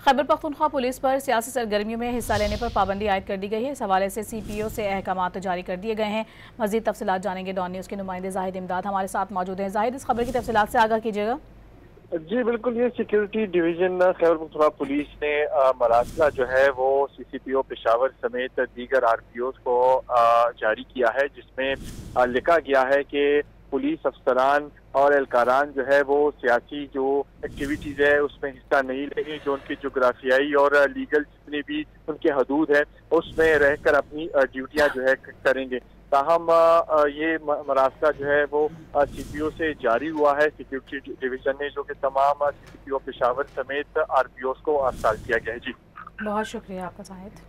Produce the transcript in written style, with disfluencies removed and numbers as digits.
Khyber Pakhtunkhwa police पर सियासी सरगर्मियों में हिस्सा लेने पर पाबंदी आयद कर दी गई है। इस हवाले से CPO से अहकामात जारी कर दिए गए हैं। मजीद तफसीलात जानेंगे डॉन न्यूज़ के नुमाइंदे जाहिद इमदाद हमारे साथ मौजूद हैं। जाहिद, इस खबर की तफसीलात से आगाह कीजिएगा। जी बिल्कुल, ये security division Khyber Pakhtunkhwa police ने मरासला जो है वो CCPO पेशावर समेत दीगर RPOs को जारी किया है, जिसमें लिखा गया है कि पुलिस अफसरान और एहलकारान जो है वो सियासी जो एक्टिविटीज़ है उसमें हिस्सा नहीं लेंगे। जो उनकी जोग्राफियाई और लीगल जितनी भी उनके हदूद है उसमें रहकर अपनी ड्यूटियां जो है करेंगे। ताहम ये मरासला जो है वो CPO से जारी हुआ है। सिक्योरिटी डिवीजन ने जो कि तमाम CCPO पेशावर समेत RPOs को अर्साल किया गया है। जी बहुत शुक्रिया आपका जाहिद।